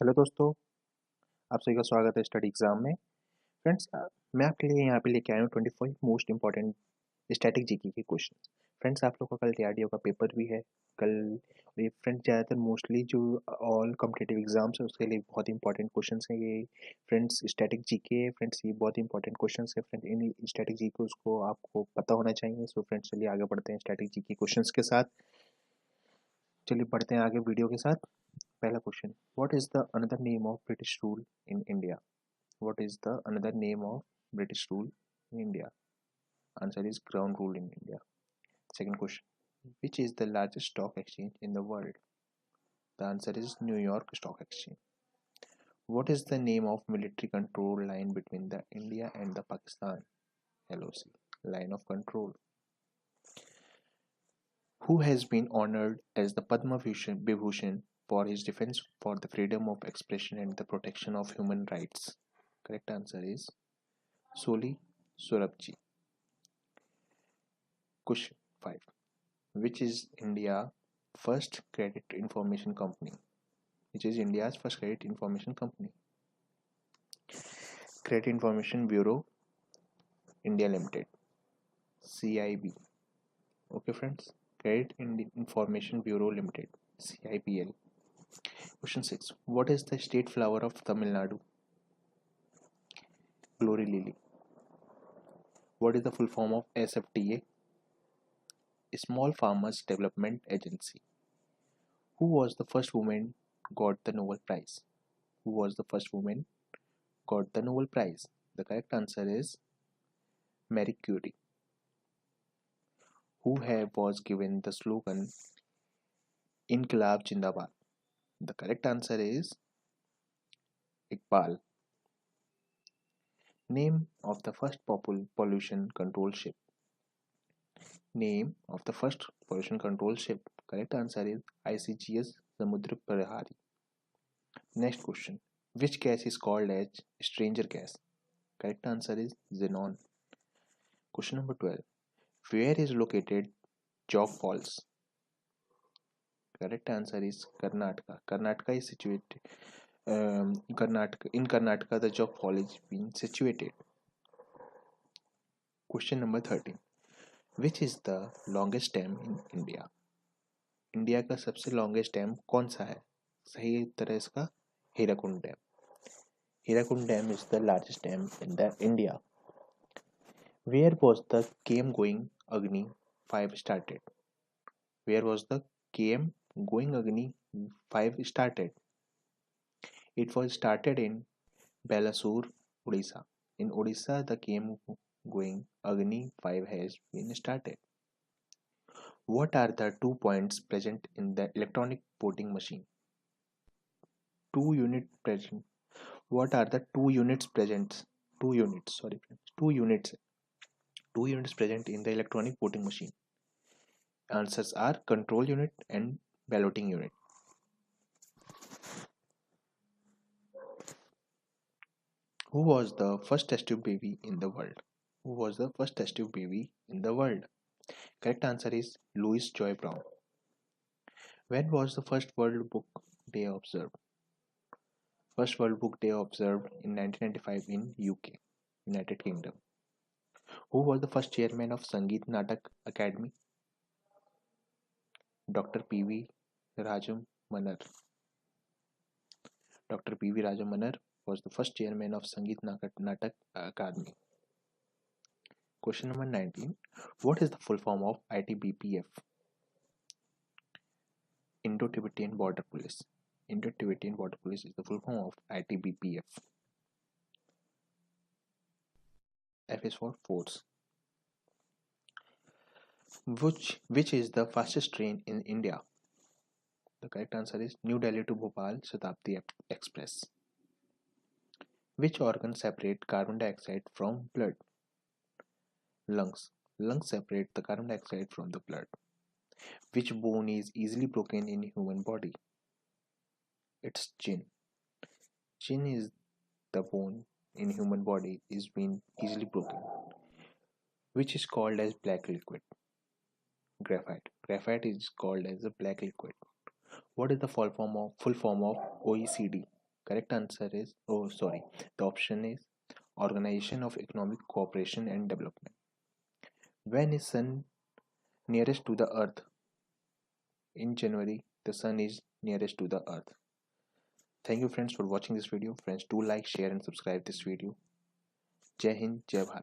Hello दोस्तों, आप सभी का स्वागत है स्टडी एग्जाम में। फ्रेंड्स, मैं आपके लिए यहाँ पे लेके आया हूँ 25 मोस्ट इंपॉर्टेंट स्टैटिक जीके के क्वेश्चन। फ्रेंड्स, आप लोग का कल डीआरडीओ का पेपर भी है कल। ये फ्रेंड्स ज़्यादातर मोस्टली जो ऑल कॉम्पिटिटिव एग्जाम्स है उसके लिए बहुत इंपॉर्टेंट क्वेश्चन हैं ये। फ्रेंड्स स्टैटिक जीके है फ्रेंड्स, ये बहुत इंपॉर्टेंट क्वेश्चन है फ्रेंड्स। इन स्टैटिक जीके उसको आपको पता होना चाहिए। सो फ्रेंड्स चलिए आगे बढ़ते हैं स्टैटिक जीके क्वेश्चन के साथ। चलिए बढ़ते हैं आगे वीडियो के साथ। पहला question, what is the another name of British rule in India? What is the another name of British rule in India? Answer is ground rule in India. Second question, which is the largest stock exchange in the world? The answer is New York Stock Exchange. What is the name of military control line between the India and the Pakistan? LOC, line of control. Who has been honored as the Padma Vibhushan for his defense for the freedom of expression and the protection of human rights? Correct answer is Soli Sorabji. Question 5. Which is India's first credit information company? Which is India's first credit information company? Credit Information Bureau India Limited, CIB. Okay friends, Credit Information Bureau Limited, CIBL. Question 6. What is the state flower of Tamil Nadu? Glory Lily. What is the full form of SFDA? Small Farmers Development Agency. Who was the first woman got the Nobel Prize? Who was the first woman got the Nobel Prize? The correct answer is Marie Curie. Who was given the slogan Inqilab Jindabad? The correct answer is Iqbal. Name of the first pollution control ship. Name of the first pollution control ship. Correct answer is ICGS Samudra Prahari. Next question. Which gas is called as stranger gas? Correct answer is xenon. Question number 12. Where is located Jog Falls? Correct answer is Karnataka. Karnataka is situated. In Karnataka, the Jog Fall is being situated. Question number 13. Which is the longest dam in India? India का सबसे longest dam कौन सा है? सही उत्तर है इसका Hirakud dam. Hirakud dam is the largest dam in the India. Where was the KM Going Agni 5 started? Where was the KM Going Agni 5 started? It was started in Balasore, Odisha. In Odisha, the KM Going Agni 5 has been started. What are the 2 points present in the electronic voting machine? 2 unit present. What are the 2 units present? 2 units, sorry friends. 2 units. 2 units present in the electronic voting machine. Answers are control unit and balloting unit. Who was the first test tube baby in the world? Who was the first test tube baby in the world? Correct answer is Louis Joy Brown. When was the first World Book Day observed? First World Book Day observed in 1995 in UK, United Kingdom. Who was the first chairman of Sangeet Natak Academy? Dr. P.V. Rajamanar. Dr. P.V. Rajamanar was the first chairman of Sangeet Natak Academy. Question number 19. What is the full form of ITBPF? Indo-Tibetan Border Police. Indo-Tibetan Border Police is the full form of ITBPF. F is for force. Which is the fastest train in India? The correct answer is New Delhi to Bhopal Shatabdi Express. Which organ separate carbon dioxide from blood? Lungs. Lungs separate the carbon dioxide from the blood. Which bone is easily broken in human body? It's chin. Chin is the bone in human body is being easily broken. Which is called as black liquid? Graphite. Graphite is called as a black liquid. What is the full form of OECD? Correct answer is, oh sorry, the option is Organization of Economic Cooperation and Development. When is sun nearest to the earth? In January, the sun is nearest to the earth. Thank you friends for watching this video. Friends, do like, share and subscribe this video. Jai Hind, Jai Bharat.